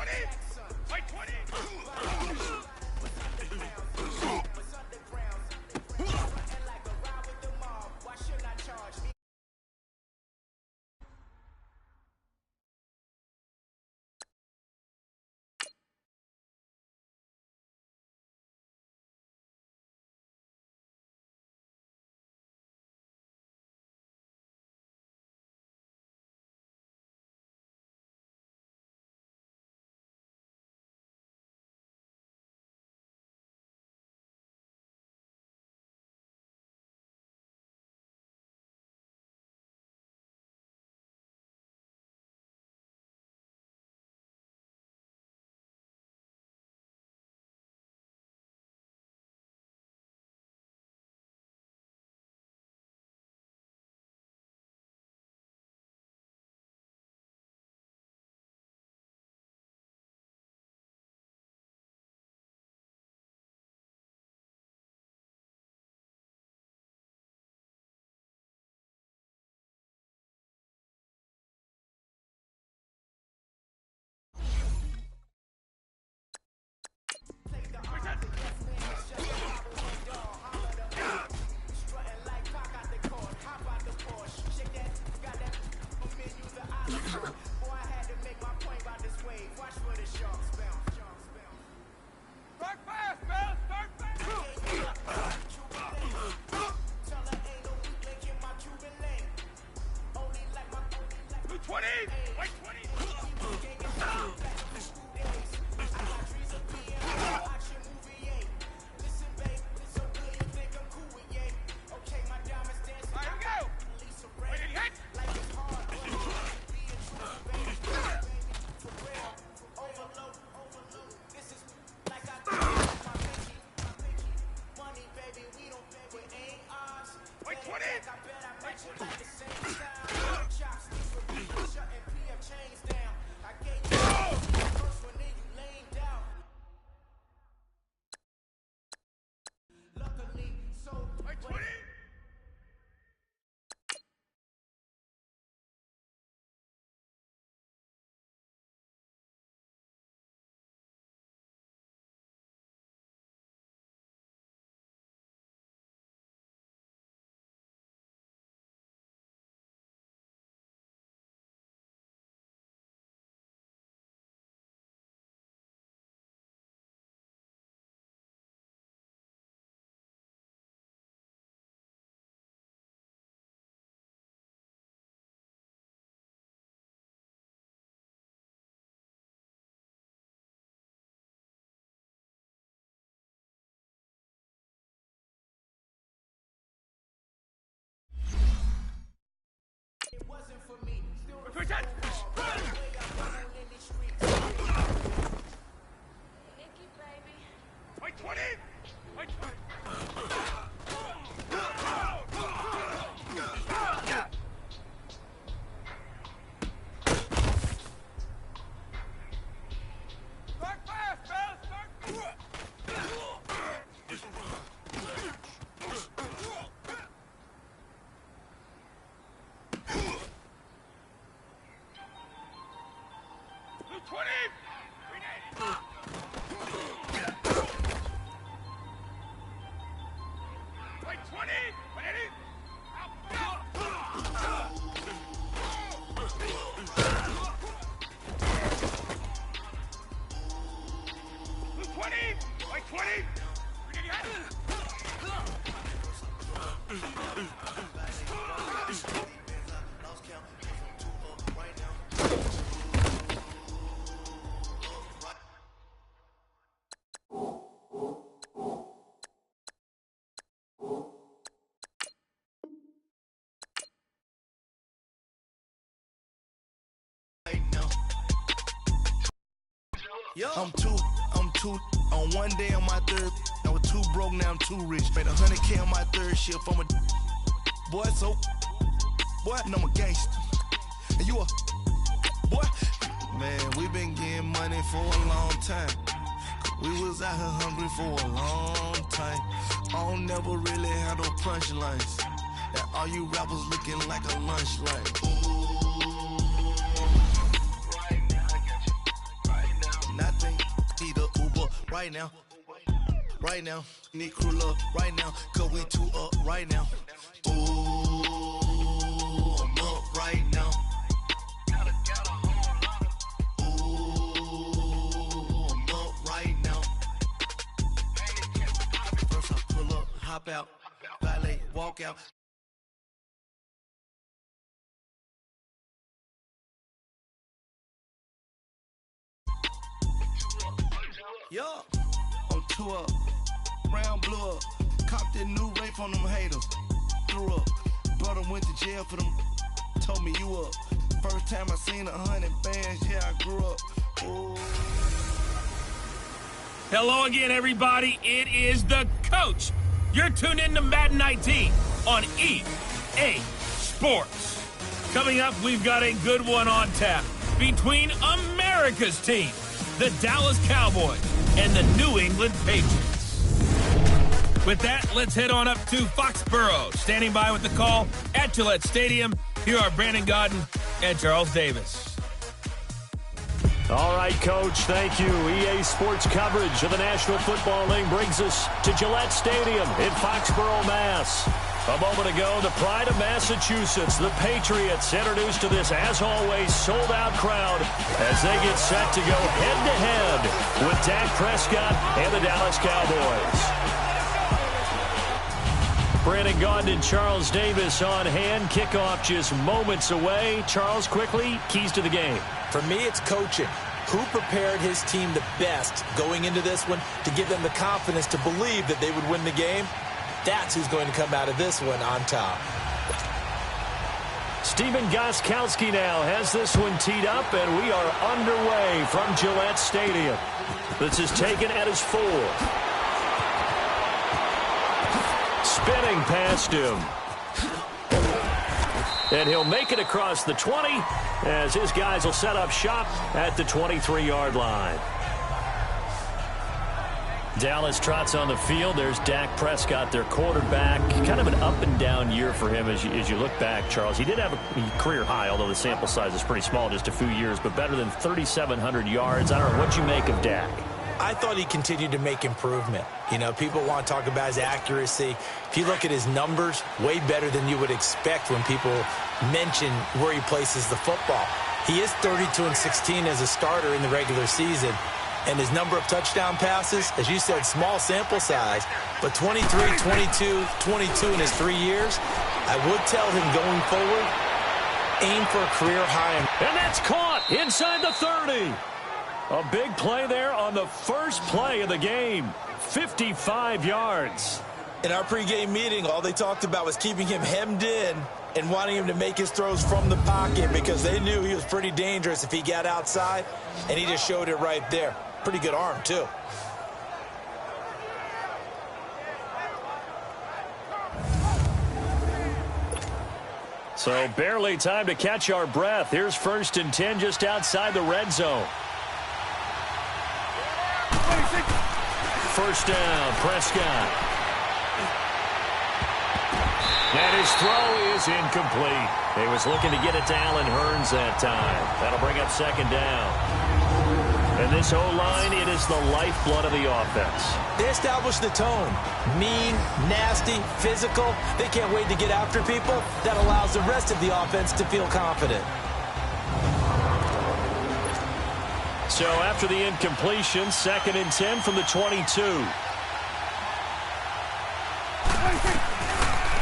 20! Fight 20! I'm two, on one day on my third, I was too broke, now I'm too rich. Made 100K on my third shift, I'm a boy, so, boy, and I'm a gangster. And you a, boy, man, we been getting money for a long time. We was out here hungry for a long time. I don't never really have no punchlines. That all you rappers looking like a lunch line. Right now, I got you. Right now. right now. Right now, need crew up right now, cause we two up right now. Ooh, I'm up right now. Ooh, I'm up right now. First I pull up, hop out, valet, walk out. Yeah, I'm two up. Brown blew up, copped that new rape on them haters. Threw up, brother went to jail for them. Told me you up. First time I seen 100 bands, yeah, I grew up. Ooh. Hello again, everybody. It is the coach. You're tuned in to Madden 19 on EA Sports. Coming up, we've got a good one on tap between America's team, the Dallas Cowboys, and the New England Patriots. With that, let's head on up to Foxborough. Standing by with the call at Gillette Stadium, here are Brandon Gaudin and Charles Davis. All right, Coach, thank you. EA Sports coverage of the National Football League brings us to Gillette Stadium in Foxborough, Mass. A moment ago, the pride of Massachusetts, the Patriots, introduced to this, as always, sold-out crowd as they get set to go head-to-head with Dak Prescott and the Dallas Cowboys. Brandon Gaudin and Charles Davis on hand. Kickoff just moments away. Charles, quickly, keys to the game. For me, it's coaching. Who prepared his team the best going into this one to give them the confidence to believe that they would win the game? That's who's going to come out of this one on top. Stephen Gostkowski now has this one teed up, and we are underway from Gillette Stadium. This is taken at his 4. Spinning past him. And he'll make it across the 20 as his guys will set up shop at the 23-yard line. Dallas trots on the field. There's Dak Prescott, their quarterback. Kind of an up-and-down year for him as you look back, Charles. He did have a career high, although the sample size is pretty small, just a few years, but better than 3,700 yards. I don't know what you make of Dak. I thought he continued to make improvement. You know, people want to talk about his accuracy. If you look at his numbers, way better than you would expect when people mention where he places the football. He is 32-16 as a starter in the regular season. And his number of touchdown passes, as you said, small sample size, but 23, 22, 22 in his 3 years. I would tell him going forward, aim for a career high. And that's caught inside the 30. A big play there on the first play of the game. 55 yards. In our pregame meeting, all they talked about was keeping him hemmed in and wanting him to make his throws from the pocket because they knew he was pretty dangerous if he got outside, and he just showed it right there. Pretty good arm, too. So barely time to catch our breath. Here's 1st and 10 just outside the red zone. First down, Prescott. And his throw is incomplete. He was looking to get it to Allen Hurns that time. That'll bring up 2nd down. And this O-line, it is the lifeblood of the offense. They establish the tone. Mean, nasty, physical. They can't wait to get after people. That allows the rest of the offense to feel confident. So after the incompletion, 2nd and 10 from the 22.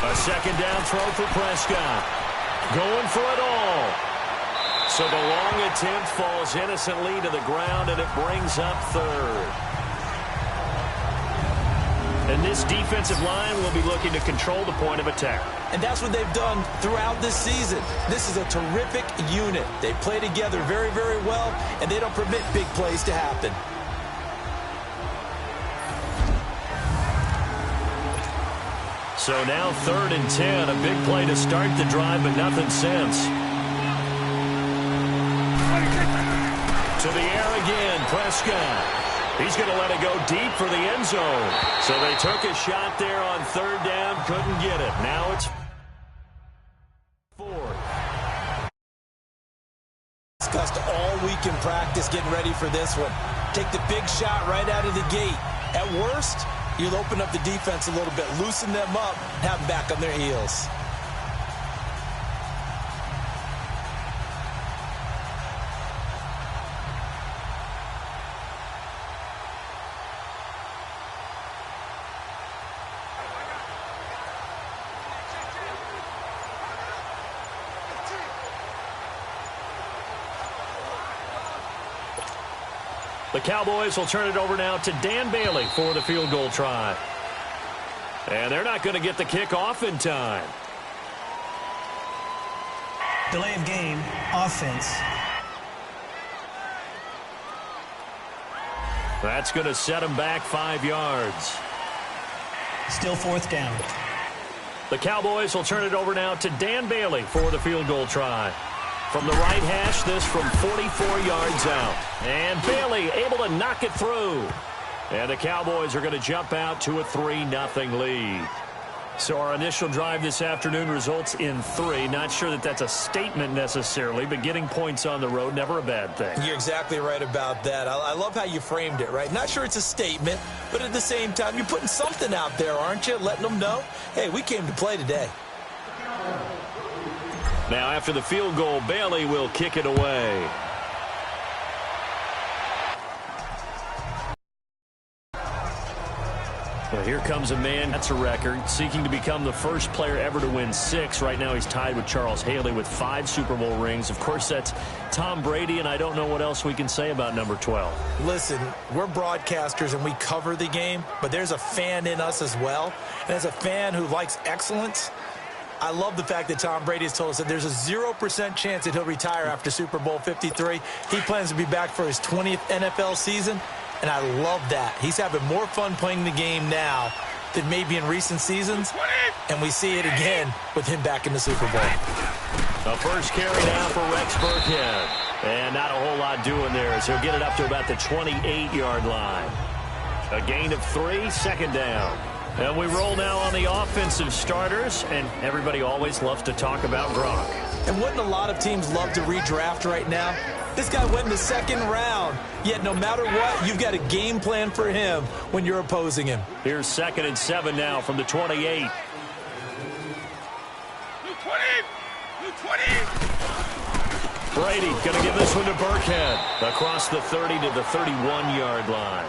A 2nd down throw for Prescott. Going for it all. So the long attempt falls innocently to the ground, and it brings up 3rd. And this defensive line will be looking to control the point of attack. And that's what they've done throughout this season. This is a terrific unit. They play together very, very well, and they don't permit big plays to happen. So now 3rd and 10, a big play to start the drive, but nothing since. To the air again, Prescott. He's going to let it go deep for the end zone. So they took a shot there on 3rd down, couldn't get it. Now it's 4th. Discussed all week in practice getting ready for this one. Take the big shot right out of the gate. At worst, you'll open up the defense a little bit, loosen them up, have them back on their heels. The Cowboys will turn it over now to Dan Bailey for the field goal try. And they're not going to get the kick off in time. Delay of game, offense. That's going to set them back 5 yards. Still 4th down. The Cowboys will turn it over now to Dan Bailey for the field goal try. From the right hash, this from 44 yards out. And Bailey able to knock it through. And the Cowboys are going to jump out to a 3-0 lead. So our initial drive this afternoon results in 3. Not sure that that's a statement necessarily, but getting points on the road, never a bad thing. You're exactly right about that. I love how you framed it, right? Not sure it's a statement, but at the same time, you're putting something out there, aren't you? Letting them know, hey, we came to play today. Now, after the field goal, Bailey will kick it away. Well, here comes a man, that's a record, seeking to become the first player ever to win 6. Right now he's tied with Charles Haley with 5 Super Bowl rings. Of course, that's Tom Brady, and I don't know what else we can say about number 12. Listen, we're broadcasters and we cover the game, but there's a fan in us as well. And as a fan who likes excellence, I love the fact that Tom Brady has told us that there's a 0% chance that he'll retire after Super Bowl 53. He plans to be back for his 20th NFL season. And I love that. He's having more fun playing the game now than maybe in recent seasons. And we see it again with him back in the Super Bowl. A first carry now for Rex Burkhead. And not a whole lot doing there as he'll get it up to about the 28-yard line. A gain of 3, 2nd down. And we roll now on the offensive starters. And everybody always loves to talk about Gronk. And wouldn't a lot of teams love to redraft right now? This guy went in the 2nd round. Yet no matter what, you've got a game plan for him when you're opposing him. Here's 2nd and 7 now from the 28. Brady going to give this one to Burkhead. Across the 30 to the 31-yard line.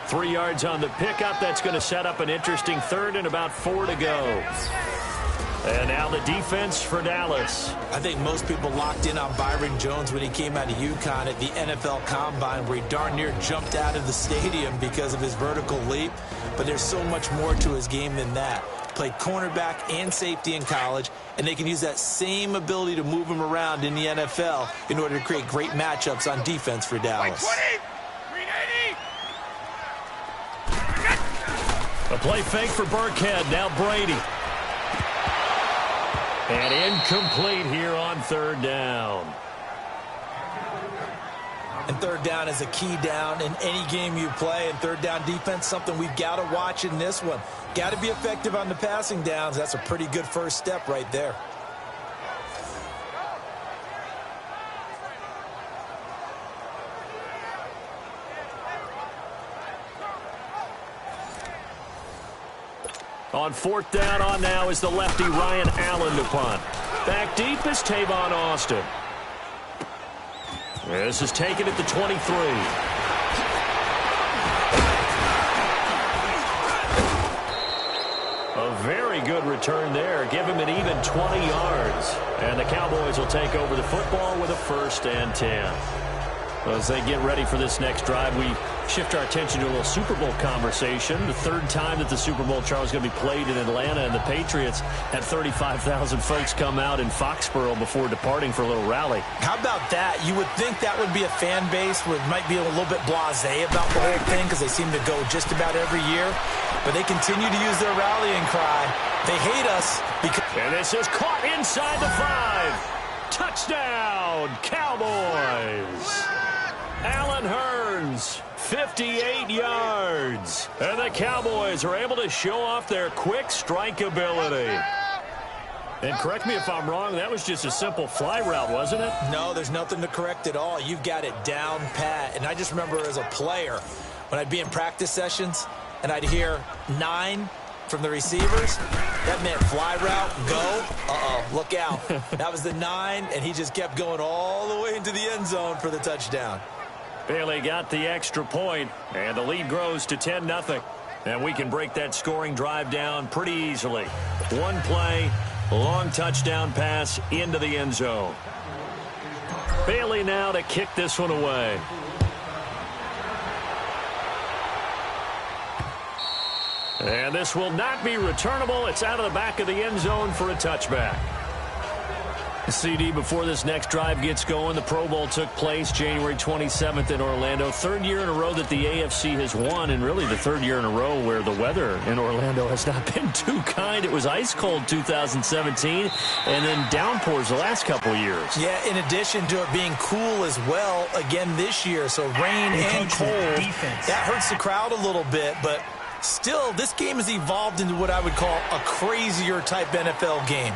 3 yards on the pickup. That's going to set up an interesting 3rd and about 4 to go. And now the defense for Dallas. I think most people locked in on Byron Jones when he came out of UConn at the NFL Combine, where he darn near jumped out of the stadium because of his vertical leap. But there's so much more to his game than that. Played cornerback and safety in college, and they can use that same ability to move him around in the NFL in order to create great matchups on defense for Dallas. A play fake for Burkhead. Now Brady. And incomplete here on 3rd down. And 3rd down is a key down in any game you play. And 3rd down defense, something we've got to watch in this one. Got to be effective on the passing downs. That's a pretty good first step right there. On 4th down on now is the lefty Ryan Allen to punt. Back deep is Tavon Austin. This is taken at the 23. A very good return there. Give him an even 20 yards. And the Cowboys will take over the football with a 1st and 10. As they get ready for this next drive, we shift our attention to a little Super Bowl conversation. The 3rd time that the Super Bowl, Charles, is going to be played in Atlanta, and the Patriots had 35,000 folks come out in Foxborough before departing for a little rally. How about that? You would think that would be a fan base where it might be a little bit blasé about the whole thing because they seem to go just about every year. But they continue to use their rallying cry. They hate us because... And this is caught inside the 5. Touchdown, Cowboys! Allen Hurns, 58 yards. And the Cowboys are able to show off their quick strike ability. And correct me if I'm wrong, that was just a simple fly route, wasn't it? No, there's nothing to correct at all. You've got it down pat. And I just remember as a player, when I'd be in practice sessions and I'd hear 9 from the receivers, that meant fly route, go. Look out. That was the 9, and he just kept going all the way into the end zone for the touchdown. Bailey got the extra point, and the lead grows to 10-0. And we can break that scoring drive down pretty easily. One play, long touchdown pass into the end zone. Bailey now to kick this one away. And this will not be returnable. It's out of the back of the end zone for a touchback. CD, before this next drive gets going, the Pro Bowl took place January 27th in Orlando. Third year in a row that the AFC has won, and really the third year in a row where the weather in Orlando has not been too kind. It was ice cold 2017, and then downpours the last couple of years. Yeah, in addition to it being cool as well again this year, so rain and cold, that hurts the crowd a little bit, but still, this game has evolved into what I would call a crazier type NFL game.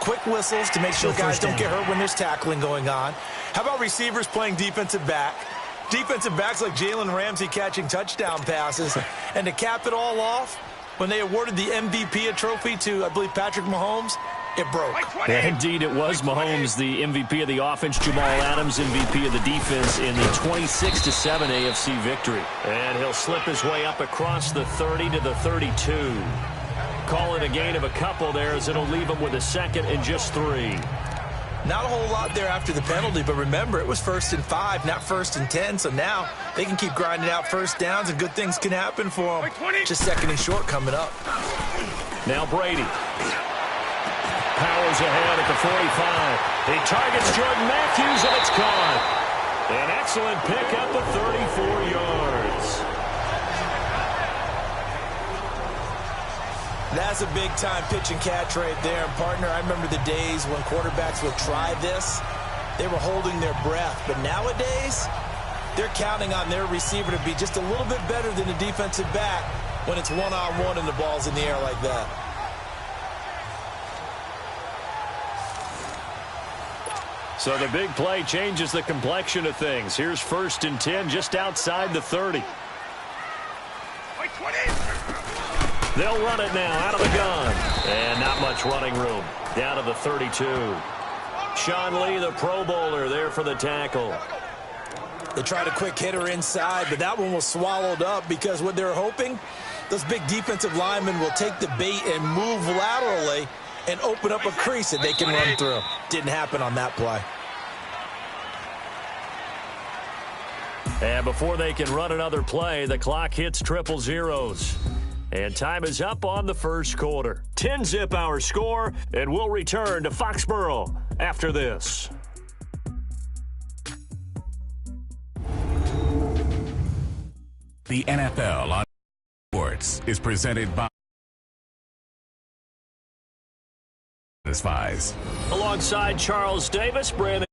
Quick whistles to make sure guys don't get hurt when there's tackling going on. How about receivers playing defensive back? Defensive backs like Jalen Ramsey catching touchdown passes. And to cap it all off, when they awarded the MVP trophy to, I believe, Patrick Mahomes, it broke. Yeah, indeed, it was Mahomes, the MVP of the offense. Jamal Adams, MVP of the defense in the 26-7 AFC victory. And he'll slip his way up across the 30 to the 32. Call it a gain of a couple there as it'll leave him with a second and just 3. Not a whole lot there after the penalty, but remember, it was 1st and 5, not 1st and 10, so now they can keep grinding out first downs and good things can happen for them. Just 2nd and short coming up. Now Brady. Powers ahead at the 45. He targets Jordan Matthews, and it's caught. An excellent pickup of 34 yards. That's a big-time pitch and catch right there. And, partner, I remember the days when quarterbacks would try this. They were holding their breath. But nowadays, they're counting on their receiver to be just a little bit better than the defensive back when it's one-on-one and the ball's in the air like that. So the big play changes the complexion of things. Here's 1st and 10 just outside the 30. They'll run it now out of the gun. And not much running room. Down to the 32. Sean Lee, the Pro Bowler, there for the tackle. They tried a quick hitter inside, but that one was swallowed up because what they're hoping, those big defensive linemen will take the bait and move laterally and open up a crease that they can run through. Didn't happen on that play. And before they can run another play, the clock hits triple zeros. And time is up on the first quarter. 10-zip our score, and we'll return to Foxborough after this. The NFL on Sports is presented by Spies. Alongside Charles Davis, Brandon